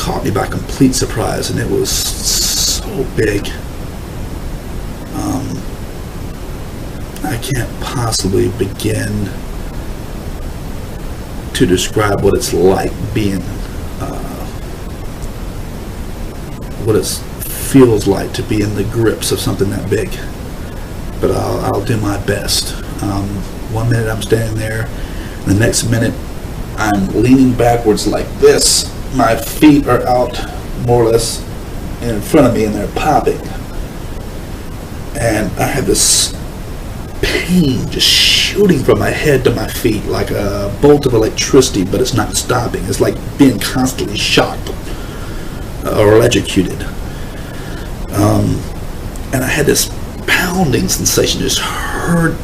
caught me by complete surprise, and it was so big. I can't possibly begin to describe what it's like being, what it feels like to be in the grips of something that big. But I'll do my best. 1 minute I'm standing there, the next minute I'm leaning backwards like this. My feet are out more or less in front of me and they're popping. And I have this pain just shooting from my head to my feet like a bolt of electricity, but it's not stopping. It's like being constantly shocked or electrocuted. And I had this pounding sensation, just hurting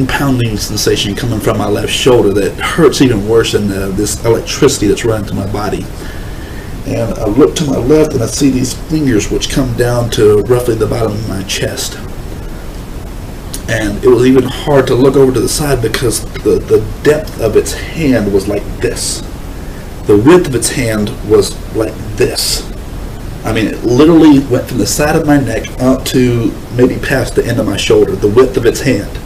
pounding sensation coming from my left shoulder that hurts even worse than this electricity that's running through my body. And I look to my left and I see these fingers which come down to roughly the bottom of my chest. And it was even hard to look over to the side because the depth of its hand was like this. The width of its hand was like this. I mean, it literally went from the side of my neck up to maybe past the end of my shoulder, the width of its hand.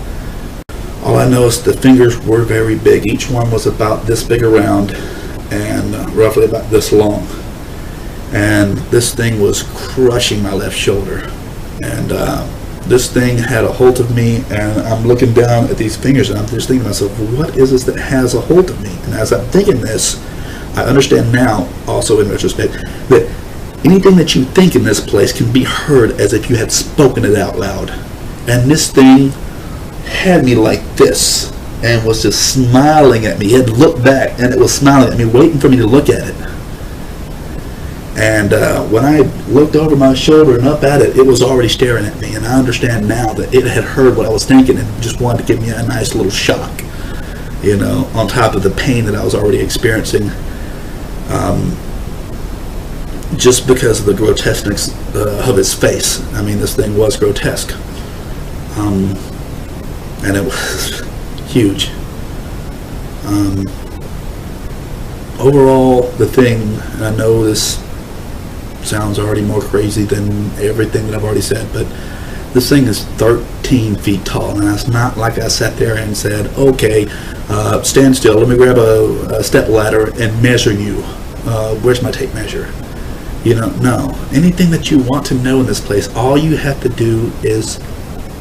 All I know is the fingers were very big. Each one was about this big around and roughly about this long. And this thing was crushing my left shoulder. And this thing had a hold of me, and I'm looking down at these fingers and I'm just thinking to myself, what is this that has a hold of me? And as I'm thinking this, I understand now, also in retrospect, that anything that you think in this place can be heard as if you had spoken it out loud. And this thing had me like this and was just smiling at me. It had looked back and it was smiling at me, waiting for me to look at it. And when I looked over my shoulder and up at it, it was already staring at me. And I understand now that it had heard what I was thinking and just wanted to give me a nice little shock, you know, on top of the pain that I was already experiencing, just because of the grotesqueness of its face. I mean, this thing was grotesque. And it was huge. Overall, the thing, and I know this sounds already more crazy than everything that I've already said, but this thing is 13 feet tall, and it's not like I sat there and said, okay, stand still, let me grab a step ladder and measure you. Where's my tape measure? You know, no. Anything that you want to know in this place, all you have to do is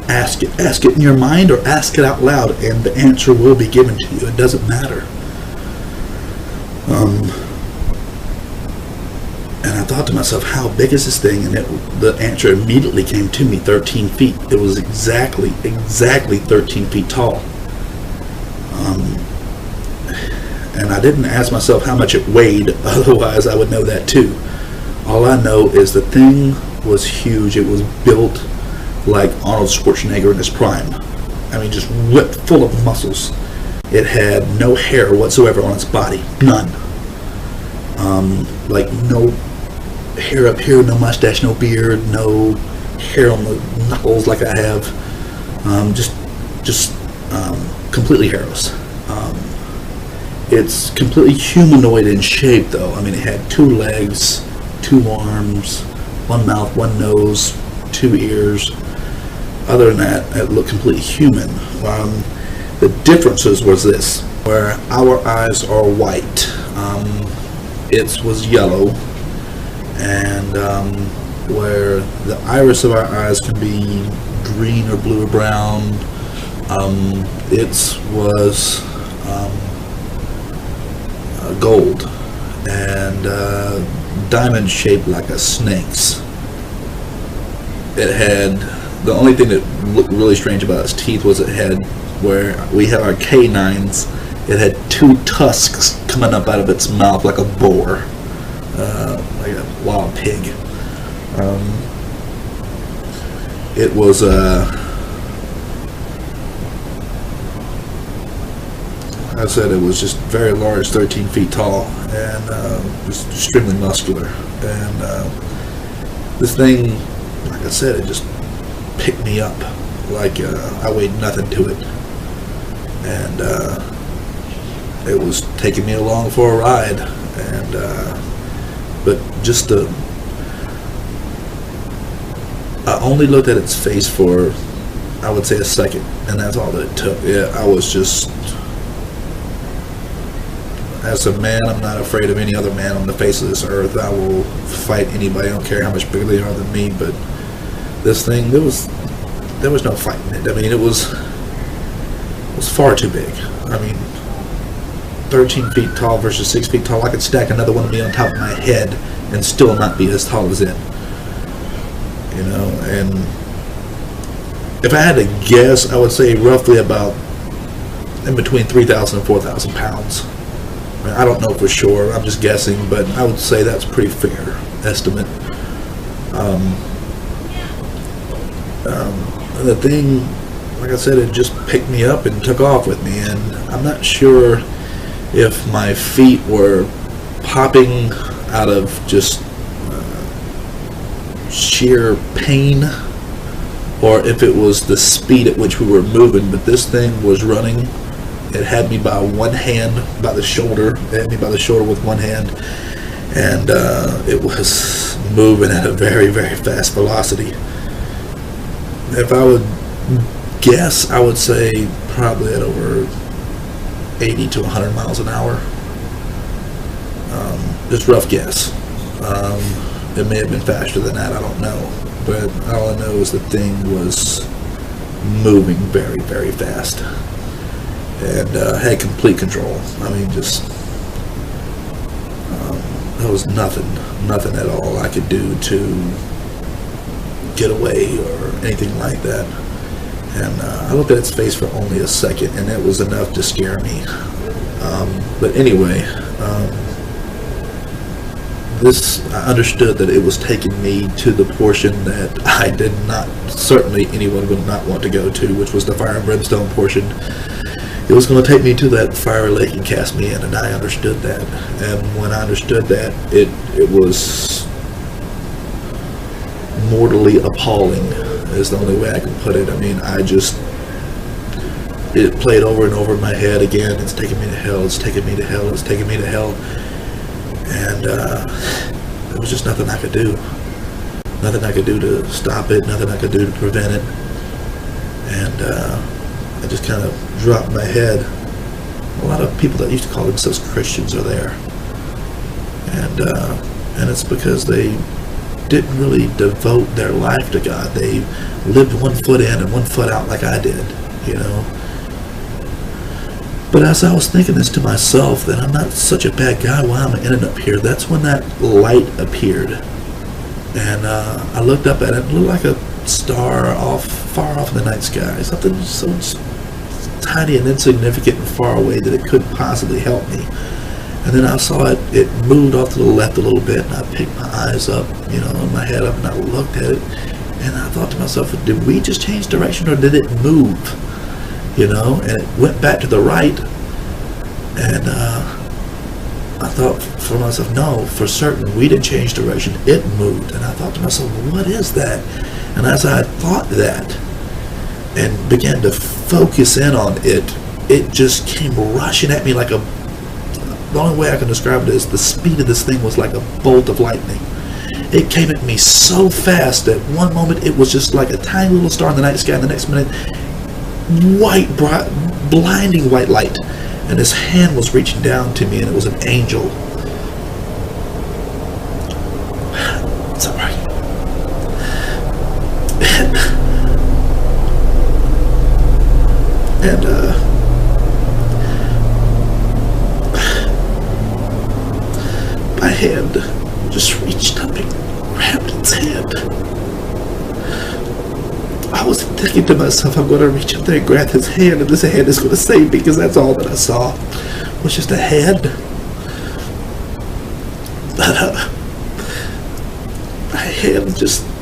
ask it. Ask it in your mind or ask it out loud, and the answer will be given to you. It doesn't matter. And I thought to myself, how big is this thing? And the answer immediately came to me, 13 feet. It was exactly 13 feet tall. And I didn't ask myself how much it weighed, otherwise I would know that too. All I know is the thing was huge. It was built like Arnold Schwarzenegger in his prime. I mean, just whipped full of muscles. It had no hair whatsoever on its body. None. Like no hair up here, no mustache, no beard, no hair on the knuckles like I have. Just completely hairless. It's completely humanoid in shape, though. I mean, it had 2 legs, 2 arms, 1 mouth, 1 nose, 2 ears. Other than that, it looked completely human. The differences was this, where our eyes are white. It was yellow, and where the iris of our eyes can be green or blue or brown, it was gold and diamond shaped like a snake's. It had, the only thing that looked really strange about its teeth was it had, where we have our canines, it had 2 tusks coming up out of its mouth like a boar, like a wild pig. It was I said it was just very large, 13 feet tall, and just extremely muscular. And this thing, like I said, it just picked me up like I weighed nothing to it. And it was taking me along for a ride. And but just I only looked at its face for, I would say, a second, and that's all that it took. Yeah, I was just, as a man, I'm not afraid of any other man on the face of this earth. I will fight anybody. I don't care how much bigger they are than me. But this thing, there was no fighting it. I mean, it was far too big. I mean, 13 feet tall versus 6 feet tall. I could stack another one of me on top of my head and still not be as tall as it. You know, and if I had to guess, I would say roughly about in between 3,000 and 4,000 pounds. I don't know for sure. I'm just guessing, but I would say that's a pretty fair estimate. The thing, like I said, it just picked me up and took off with me, and I'm not sure if my feet were popping out of just sheer pain, or if it was the speed at which we were moving. But this thing was running. It had me by one hand, by the shoulder. It had me by the shoulder with one hand, and it was moving at a very, very fast velocity. If I would guess, I would say probably at over 80 to 100 miles an hour. Just rough guess. It may have been faster than that, I don't know. But all I know is the thing was moving very, very fast. And had complete control. I mean, just there was nothing at all I could do to get away or anything like that. And I looked at its face for only a second, and it was enough to scare me. But anyway, I understood that it was taking me to the portion that I did not, certainly anyone would not want to go to, which was the fire and brimstone portion. It was going to take me to that fiery lake and cast me in, and I understood that. And when I understood that, it was mortally appalling, is the only way I can put it. I mean, it played over and over in my head again. It's taking me to hell, it's taking me to hell, it's taking me to hell. And there was just nothing I could do. Nothing I could do to stop it, nothing I could do to prevent it. And I just kind of dropped my head. A lot of people that used to call themselves Christians are there. And it's because they didn't really devote their life to God. They lived one foot in and one foot out like I did, you know. But as I was thinking this to myself, that I'm not such a bad guy, why am I ending up here? That's when that light appeared. And I looked up at it, it looked like a star far off in the night sky. Something so tiny and insignificant and far away that it couldn't possibly help me. And then I saw it moved off to the left a little bit, and I picked my eyes up, you know, my head up, and I looked at it, and I thought to myself, did we just change direction, or did it move? You know, and it went back to the right, and I thought for myself, no, for certain, we didn't change direction, it moved. And I thought to myself, what is that? And as I thought that, and began to focus in on it, it just came rushing at me like the only way I can describe it is the speed of this thing was like a bolt of lightning. It came at me so fast that one moment it was just like a tiny little star in the night sky, and the next minute, white, bright, blinding white light. And his hand was reaching down to me, and it was an angel. It's all right. And my hand just reached up and grabbed its hand. I was thinking to myself, I'm going to reach up there and grab his hand, and this hand is going to save me, because that's all that I saw was just a hand. But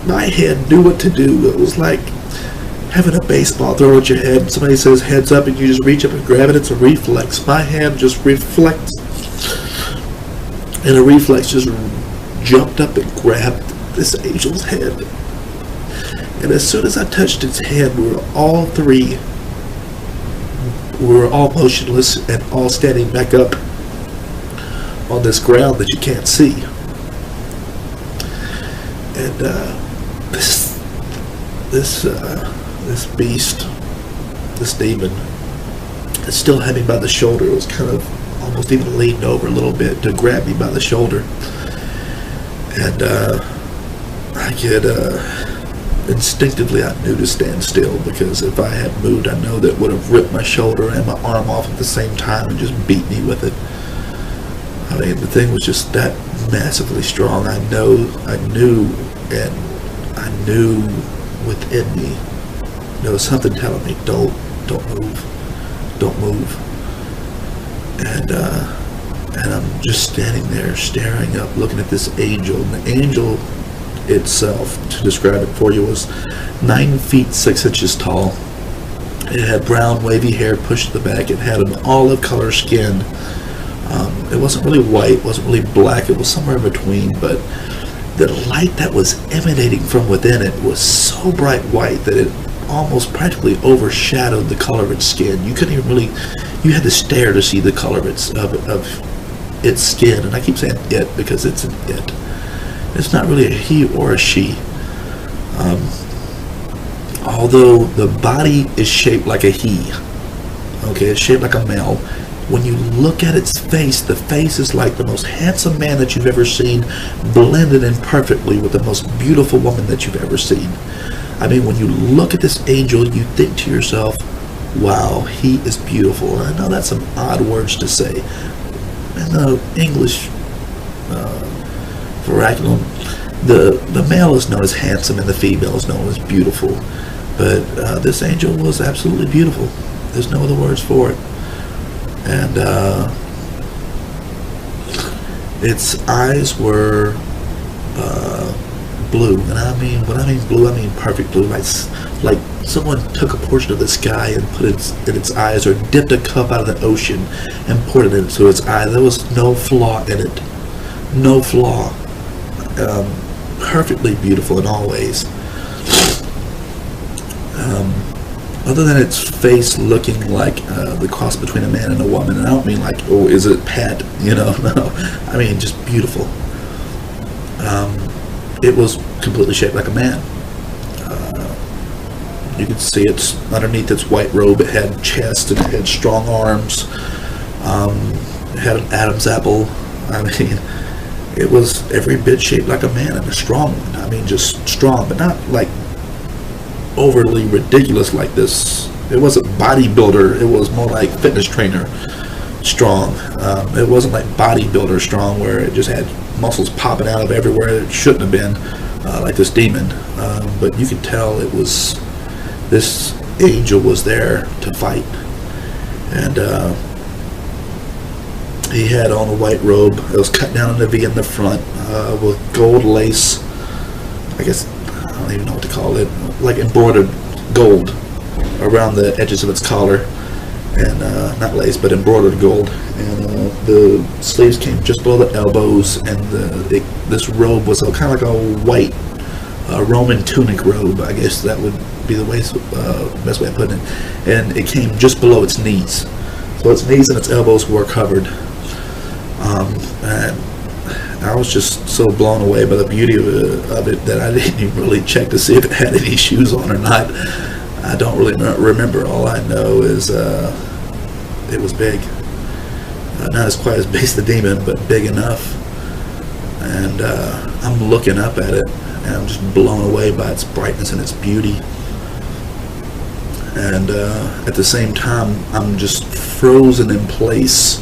my hand knew what to do. It was like having a baseball thrown at your head. Somebody says heads up, and you just reach up and grab it. It's a reflex. My hand just reflects. And a reflex just jumped up and grabbed this angel's hand. And as soon as I touched its hand, we were all motionless and all standing back up on this ground that you can't see. And this beast, this demon, it still had me by the shoulder. It was kind of almost even leaned over a little bit to grab me by the shoulder. And I could instinctively, I knew to stand still, because if I had moved, I know that would have ripped my shoulder and my arm off at the same time and just beat me with it. I mean, the thing was just that massively strong. I knew within me, there was something telling me, don't move. And I'm just standing there, staring up, looking at this angel. And the angel itself, to describe it for you, was 9 feet 6 inches tall. It had brown wavy hair pushed to the back. It had an olive color skin. It wasn't really white, it wasn't really black, it was somewhere in between, but the light that was emanating from within it was so bright white that it almost practically overshadowed the color of its skin. You couldn't even really, you had to stare to see the color of its skin. And I keep saying it because it's an it. It's not really a he or a she. Although the body is shaped like a he, okay, it's shaped like a male. When you look at its face, the face is like the most handsome man that you've ever seen, blended in perfectly with the most beautiful woman that you've ever seen. I mean, when you look at this angel, you think to yourself, wow, he is beautiful. And I know that's some odd words to say. In the English vernacular, the male is known as handsome and the female is known as beautiful. But this angel was absolutely beautiful. There's no other words for it. And its eyes were blue, and when I mean blue, I mean perfect blue, like someone took a portion of the sky and put it in its eyes, or dipped a cup out of the ocean and poured it into its eye. There was no flaw in it, no flaw. Perfectly beautiful in all ways. Other than its face looking like the cross between a man and a woman, and I don't mean like, oh, is it Pat? No. I mean just beautiful. It was completely shaped like a man. You could see it's underneath its white robe. It had chest and it had strong arms. It had an Adam's apple. I mean, it was every bit shaped like a man, and a strong one. I mean, just strong, but not like overly ridiculous like this. It wasn't bodybuilder, it was more like fitness trainer strong. It wasn't like bodybuilder strong where it just had muscles popping out of everywhere it shouldn't have been, like this demon. But you could tell it was, this angel was there to fight. And he had on a white robe. It was cut down in a V in the front with gold lace. I guess, I don't even know what to call it, like embroidered gold around the edges of its collar, and not lace, but embroidered gold. And the sleeves came just below the elbows, and this robe was kind of like a white Roman tunic robe. I guess that would be the best way of putting it. And it came just below its knees, so its knees and its elbows were covered. And I was just so blown away by the beauty of it that I didn't even really check to see if it had any shoes on or not. I don't really remember. All I know is it was big. Not as quite as big as the demon, but big enough. And I'm looking up at it, and I'm just blown away by its brightness and its beauty. And at the same time, I'm just frozen in place,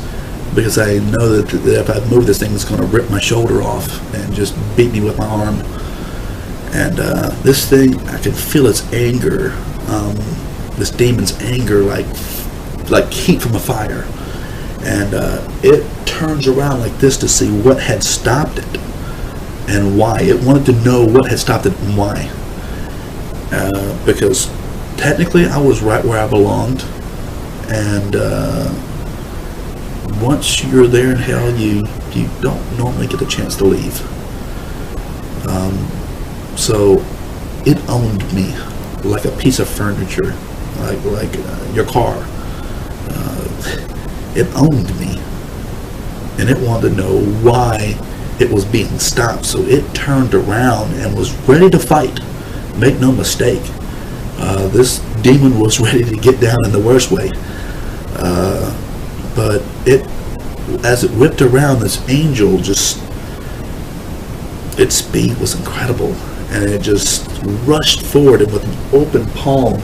because I know that if I move this thing, it's going to rip my shoulder off and just beat me with my arm. And this thing, I can feel its anger, this demon's anger, like heat from a fire. And it turns around like this to see what had stopped it and why. It wanted to know what had stopped it and why. Because technically I was right where I belonged, and once you're there in hell, you don't normally get a chance to leave. So it owned me like a piece of furniture, like your car. It owned me, and it wanted to know why it was being stopped. So it turned around and was ready to fight. Make no mistake, this demon was ready to get down in the worst way. But as it whipped around, this angel its speed was incredible, and it just rushed forward and with an open palm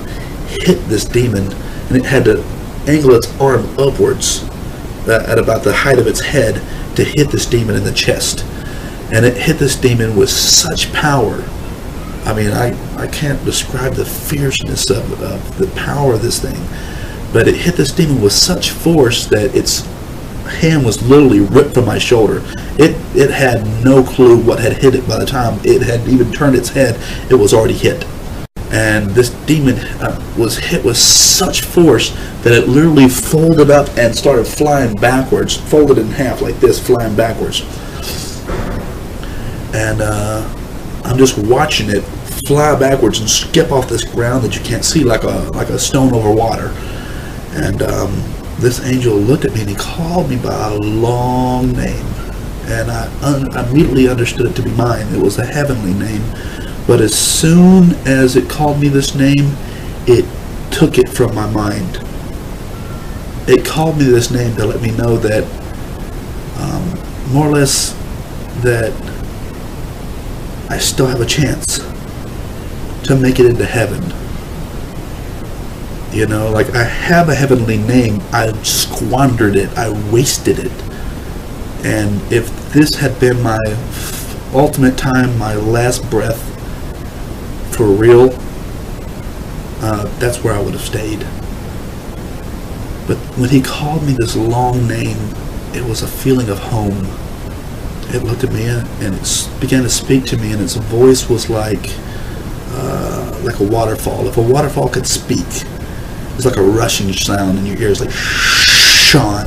hit this demon, and it had to angle its arm upwards at about the height of its head to hit this demon in the chest. And it hit this demon with such power. I mean, I can't describe the fierceness of the power of this thing, but it hit this demon with such force that its hand was literally ripped from my shoulder. It had no clue what had hit it. By the time it had even turned its head, it was already hit. And this demon was hit with such force that it literally folded up and started flying backwards, folded in half like this, flying backwards. And I'm just watching it fly backwards and skip off this ground that you can't see, like a stone over water. And this angel looked at me and he called me by a long name, and I immediately understood it to be mine. It was a heavenly name, but as soon as it called me this name, it took it from my mind. It called me this name to let me know that, more or less, that I still have a chance to make it into heaven. You know, like, I have a heavenly name. I squandered it. I wasted it. And if this had been my ultimate time, my last breath, for real, that's where I would have stayed. But when he called me this long name, it was a feeling of home. It looked at me and it began to speak to me, and its voice was like a waterfall. If a waterfall could speak, it's like a rushing sound in your ears, like Sean.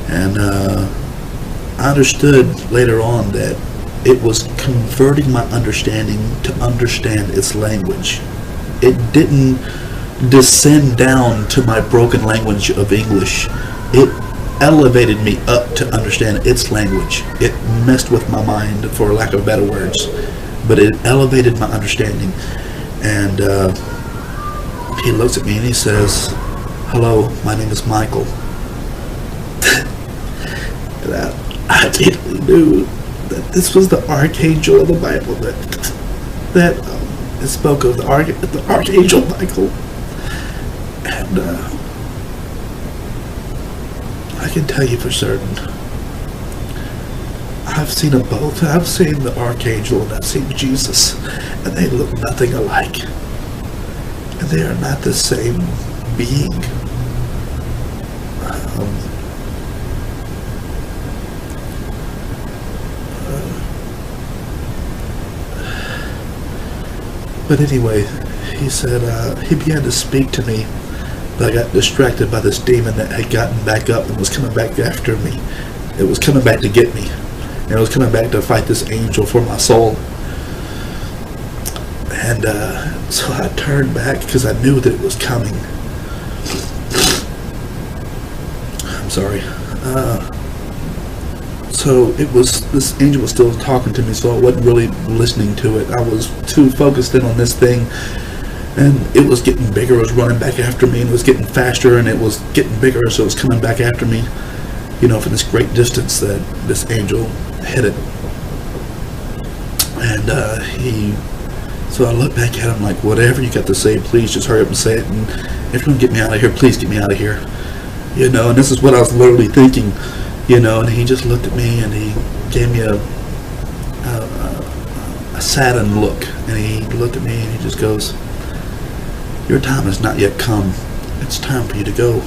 And I understood later on that it was converting my understanding to understand its language. It didn't descend down to my broken language of English. It elevated me up to understand its language. It messed with my mind, for lack of better words, but it elevated my understanding. And he looks at me and he says, "Hello, my name is Michael." And I immediately knew that this was the archangel of the Bible that it spoke of, the archangel Michael. And I can tell you for certain, I've seen them both. I've seen the archangel and I've seen Jesus, and they look nothing alike. And they are not the same being. But anyway, he said, he began to speak to me, but I got distracted by this demon that had gotten back up and was coming back after me. It was coming back to get me. And it was coming back to fight this angel for my soul. And so I turned back because I knew that it was coming. I'm sorry. So it was, this angel was still talking to me, so I wasn't really listening to it. I was too focused in on this thing, and it was getting bigger. It was running back after me, and it was getting faster, and it was getting bigger, so it was coming back after me, you know, from this great distance that this angel hit it. And so I looked back at him like, whatever you got to say, please just hurry up and say it, and if you can get me out of here, please get me out of here. You know, and this is what I was literally thinking. You know, and he just looked at me and he gave me a saddened look, and he looked at me and he just goes, "Your time has not yet come. It's time for you to go."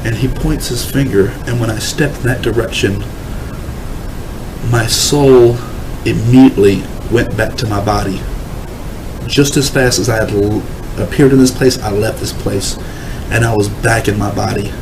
And he points his finger, and when I stepped in that direction, my soul immediately went back to my body. Just as fast as I had appeared in this place, I left this place, and I was back in my body.